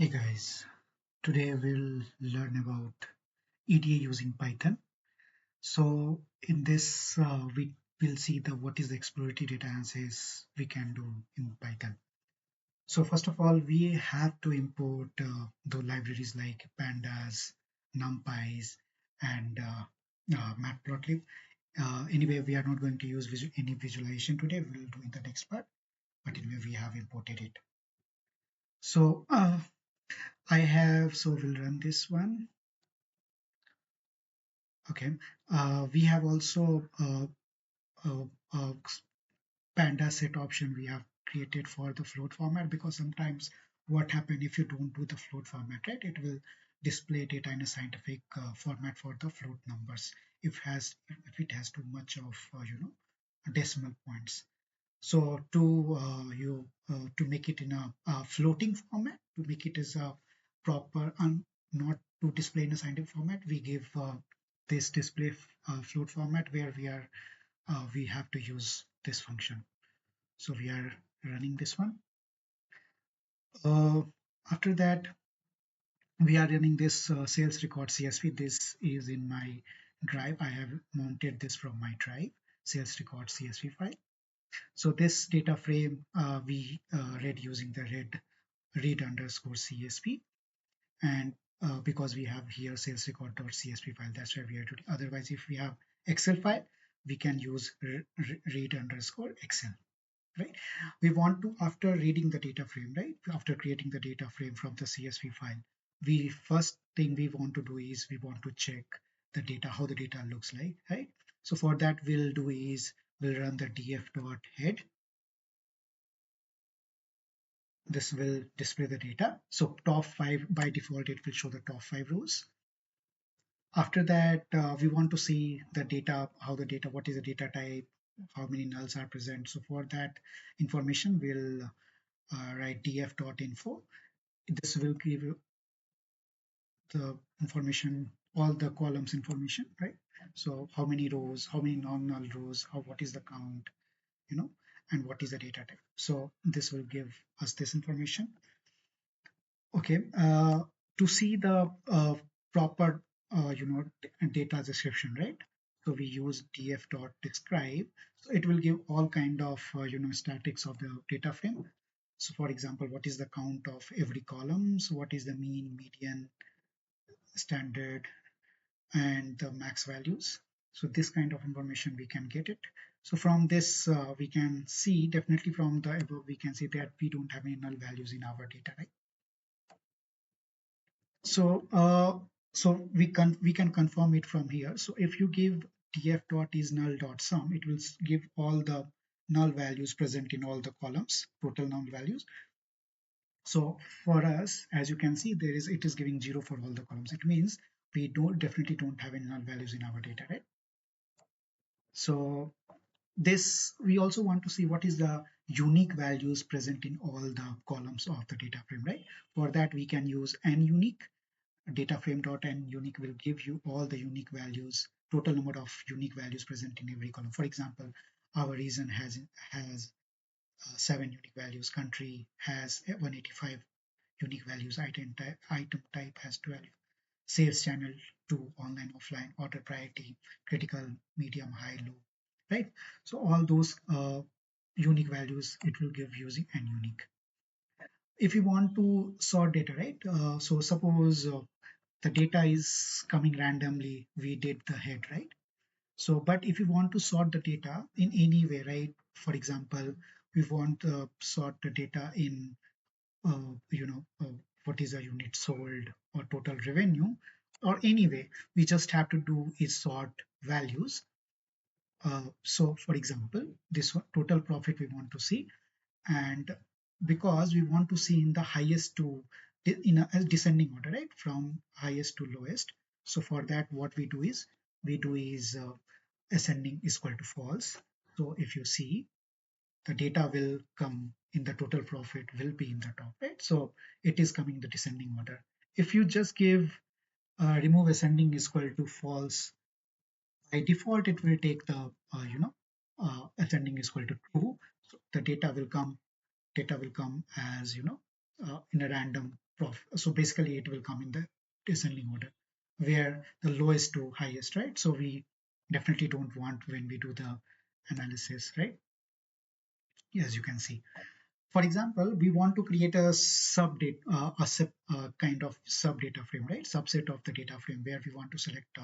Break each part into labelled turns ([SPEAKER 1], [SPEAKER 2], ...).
[SPEAKER 1] Hey guys, today we'll learn about EDA using Python. So in this, we will see the what is the exploratory data analysis we can do in Python. So first of all, we have to import the libraries like pandas, numpys, and matplotlib. Anyway, we are not going to use any visualization today. We'll do in the next part, but anyway, we have imported it. So we'll run this one. Okay. We have also a panda set option we have created for the float format, because sometimes what happen if you don't do the float format, right? It will display data in a scientific format for the float numbers if it has too much of decimal points. So to make it in a floating format, to make it as a proper and not to display in a scientific format, we give this display float format where we have to use this function. So we are running this one. Uh, After that, we are running this sales record CSV. This is in my drive. I have mounted this from my drive, sales record CSV file. So this data frame we read using the read underscore CSV, and because we have here sales record.csv file, that's why we are doing. Otherwise, if we have Excel file, we can use read underscore Excel, right? We want to, after reading the data frame, right? After creating the data frame from the CSV file, we first thing we want to do is we want to check the data, how the data looks like, right? So for that, we'll run the df.head. This will display the data. So top five, by default, it will show the top five rows. After that, we want to see the data, what is the data type, how many nulls are present. So for that information, we'll write df.info. This will give you the information, all the columns information, right? So how many rows, how many non-null rows, what is the count, you know, and what is the data type. So this will give us this information. Okay, to see the proper, data description, right? So we use df.describe. So it will give all kind of, statics of the data frame. So for example, what is the count of every column? So what is the mean, median, standard, and the max values? So this kind of information we can get it. So from this, we can see definitely from the above, we can see that we don't have any null values in our data, right? So we can confirm it from here. So if you give df.isNull.sum, it will give all the null values present in all the columns, total null values. So for us, as you can see, it is giving 0 for all the columns. It means we definitely don't have any null values in our data, right? So this, we also want to see what is the unique values present in all the columns of the data frame, right? For that, we can use nUnique. Data frame.nUnique will give you all the unique values, total number of unique values present in every column. For example, our region has 7 unique values, country has 185 unique values, item type has 12, sales channel to online, offline, order priority, critical, medium, high, low, right? So all those unique values it will give using nUnique. If you want to sort data, right? So suppose the data is coming randomly, we did the head, right? So but if you want to sort the data in any way, right? For example, we want to sort the data in what is a unit sold or total revenue, or any way we just have to do is sort values. So for example, this one, total profit we want to see, and because we want to see in the highest to in a descending order, right, from highest to lowest. So for that, what we do is ascending is equal to false. So if you see, the data will come in the total profit will be in the top, right? So it is coming in the descending order. If you just give remove ascending is equal to false, by default it will take the ascending is equal to true. So the data will come as in a random So basically it will come in the descending order where the lowest to highest, right? So we definitely don't want when we do the analysis, right? As you can see. For example, we want to create a kind of sub data frame, right? Subset of the data frame where we want to select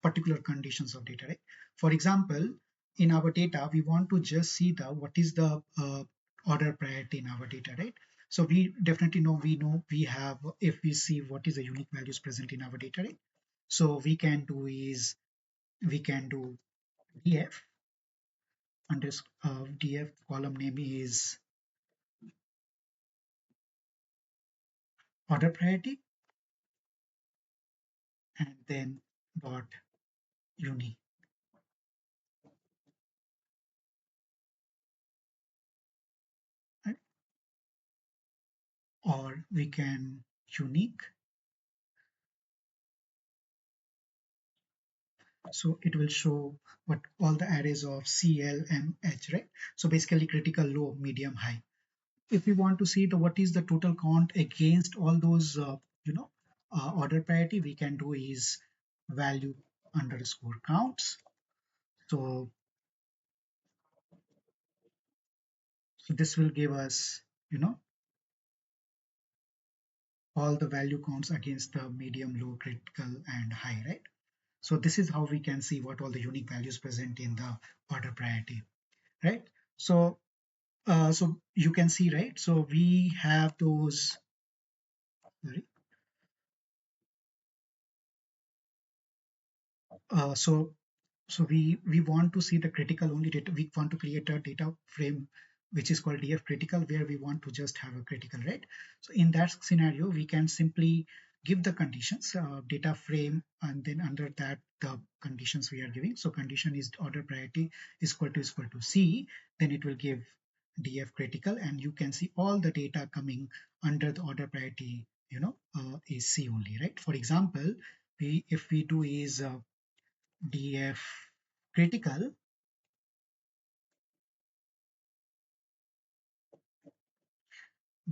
[SPEAKER 1] particular conditions of data, right? For example, in our data, we want to just see the what is the order priority in our data, right? So we definitely know we have if we see what is the unique values present in our data, right? So we can do df under df column name is order priority and then dot uni, right? Or we can unique. So it will show what all the arrays of C, L, M, H, right? So basically critical, low, medium, high. If we want to see the what is the total count against all those, order priority, we can do is value underscore counts. So, so this will give us, you know, all the value counts against the medium, low, critical, and high, right? So this is how we can see what all the unique values present in the order priority, right? So, so you can see, right? So we have those. Sorry. So we want to see the critical only data. We want to create a data frame which is called df critical where we want to just have a critical, right? So in that scenario we can simply give the conditions data frame and then under that the conditions we are giving. So condition is order priority is equal to c, then it will give df critical and you can see all the data coming under the order priority, is c only, right? For example, we if we do is df critical,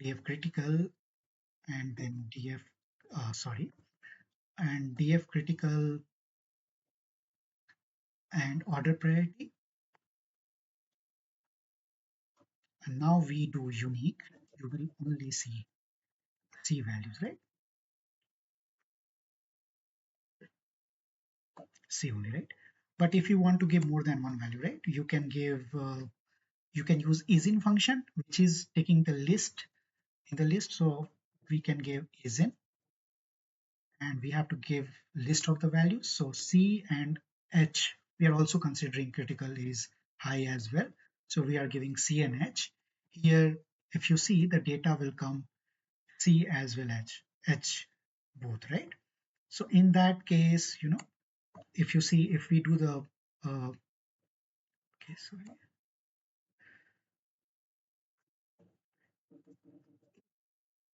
[SPEAKER 1] df critical and then df sorry and df critical and order priority, and now we do unique, you will only see c values, right? C only, right? But if you want to give more than one value, right, you can give you can use isin function which is taking the list in the list. So we can give isin and we have to give list of the values. So C and H, we are also considering critical is high as well. So we are giving C and H. Here, if you see the data will come C as well as H both, right? So in that case, if you see, if we do the, okay, sorry.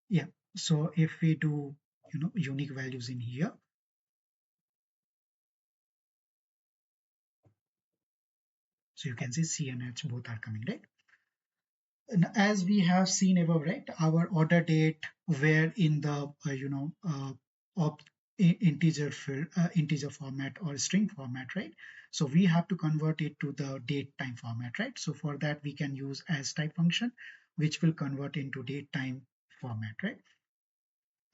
[SPEAKER 1] Yeah. So if we do, unique values in here, so you can see C and H both are coming, right? And as we have seen above, right, our order date were in the op, integer field, integer format or string format, right? So we have to convert it to the date time format, right? So for that we can use as type function which will convert into date time format, right?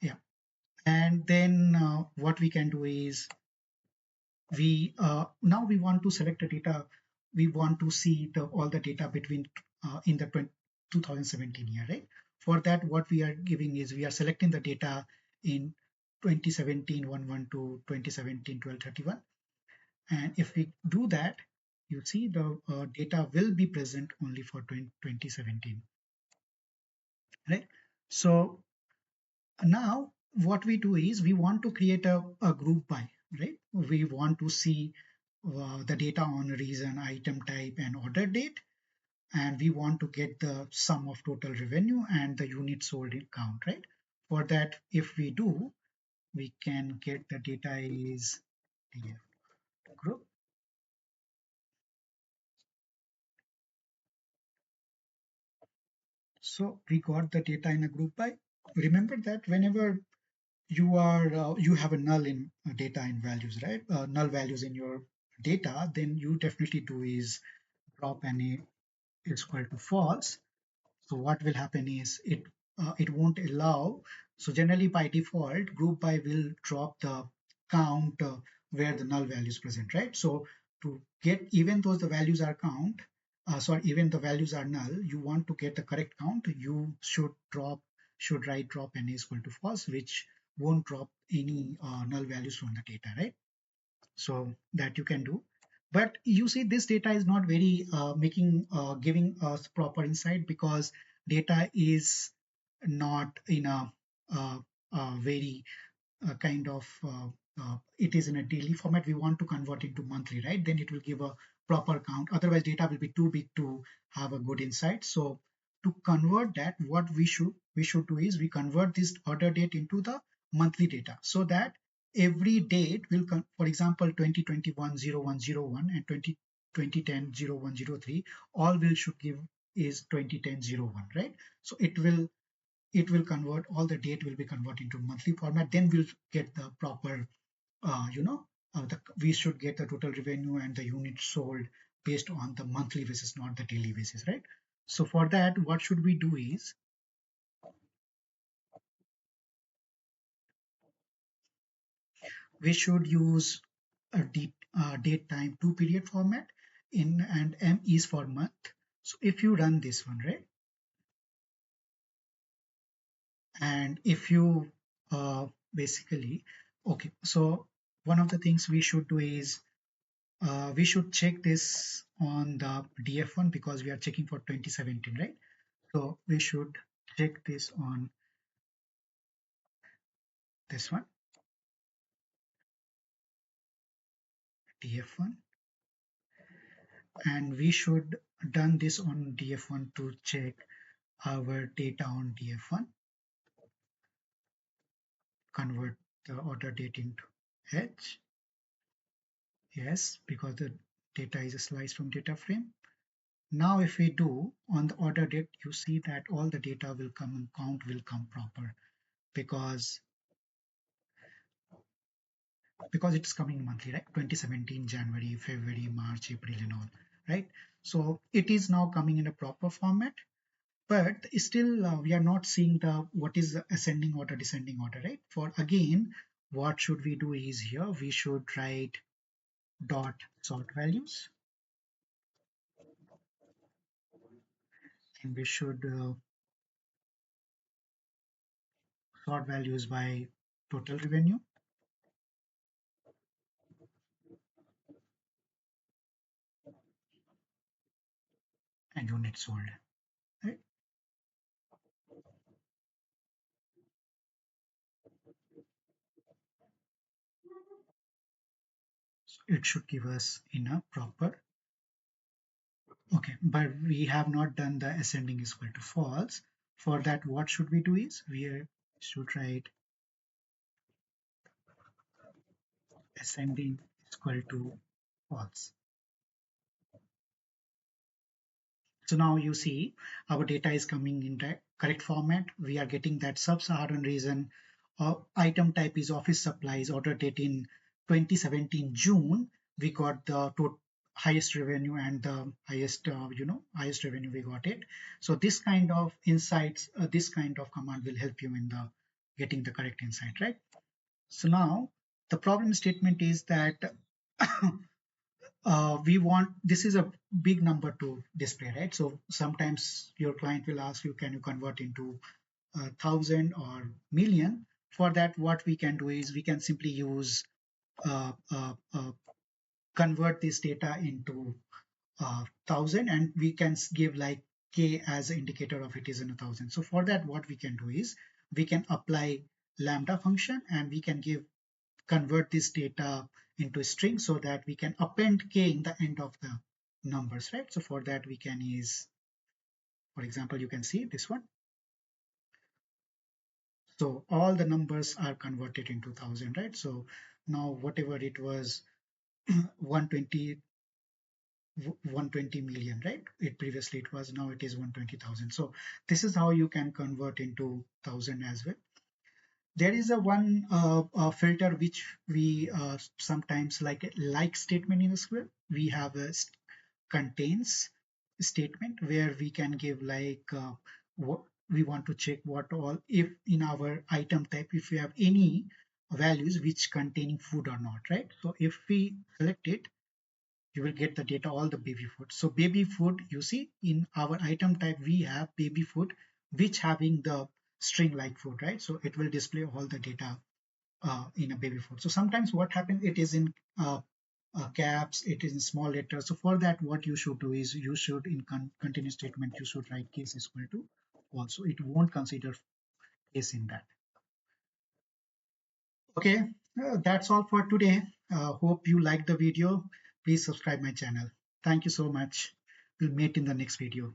[SPEAKER 1] Yeah. And then what we can do is we now we want to select the data. We want to see the all the data between in the 2017 year, right? For that what we are giving is we are selecting the data in 2017 1 to 2017 1231, and if we do that you see the data will be present only for 2017, right? So now what we do is we want to create a group by, right? We want to see the data on reason, item type and order date, and we want to get the sum of total revenue and the unit sold in count, right? For that if we do, we can get the data is here, group. So we got the data in a group by. remember that whenever you have a null in data and values, right? Null values in your data, then you definitely do is drop any is equal to false. So what will happen is it won't allow. So generally by default, group by will drop the count where the null value is present, right? So to get even though the values are count, sorry, even the values are null, you want to get the correct count, you should write drop n is equal to false, which won't drop any null values from the data, right? So that you can do. But you see this data is not very making giving us proper insight because data is not in a very kind of it is in a daily format. We want to convert into monthly, right? Then it will give a proper count, otherwise data will be too big to have a good insight. So to convert that, what we should do is we convert this order date into the monthly data, so that every date will come, for example 2021 0101 and 2010 0103, all will should give is 2010 01, right? So it will convert, all the date will be converted into monthly format, then we'll get the proper we should get the total revenue and the units sold based on the monthly basis, not the daily basis, right? So for that, what should we do is we should use a date time two period format in, and m is for month. So if you run this one, right, and if you basically, okay, so one of the things we should do is we should check this on the df1 because we are checking for 2017, right? So we should check this on this one, df1, and we should done this on df1 to check our data on df1, convert the order date into h. Yes, because the data is a slice from data frame. Now if we do on the order date, you see that all the data will come and count will come proper because it's coming monthly, right? 2017 January, February, March, April, and all, right? So it is now coming in a proper format, but still we are not seeing the what is the ascending order, descending order, right? For again, what should we do is here we should write dot sort values, and we should sort values by total revenue and units sold, right? So it should give us in a proper. Okay, but we have not done the ascending is equal to false. For that, what should we do is we should write ascending is equal to false. So now you see our data is coming in the correct format. We are getting that sub-Saharan region. Item type is office supplies. Order date in 2017 June. We got the highest revenue and the highest revenue we got it. So this kind of insights, this kind of command will help you in the getting the correct insight, right? So now the problem statement is that we want, this is a big number to display, right? So sometimes your client will ask you, can you convert into 1,000 or million? For that, what we can do is we can simply use convert this data into 1,000, and we can give like k as an indicator of it is in 1,000. So for that, what we can do is we can apply lambda function, and we can give convert this data into a string so that we can append k in the end of the numbers, right? So for that we can use, for example, you can see this one. So all the numbers are converted into 1,000, right? So now whatever it was 120 120 million, right? It previously it was, now it is 120,000. So this is how you can convert into thousand as well. There is a one filter which we sometimes like statement in SQL. We have a contains statement where we can give what we want to check, what all, if in our item type, if we have any values which containing food or not, right? So if we select it, you will get the data, all the baby food. So baby food, you see in our item type, we have baby food, which having the string like food, right? So it will display all the data in a baby food. So sometimes what happens, it is in caps, it is in small letters. So for that, what you should do is you should in continuous statement, you should write case is equal to also. It won't consider case in that. Okay, that's all for today. Hope you liked the video. Please subscribe my channel. Thank you so much. We'll meet in the next video.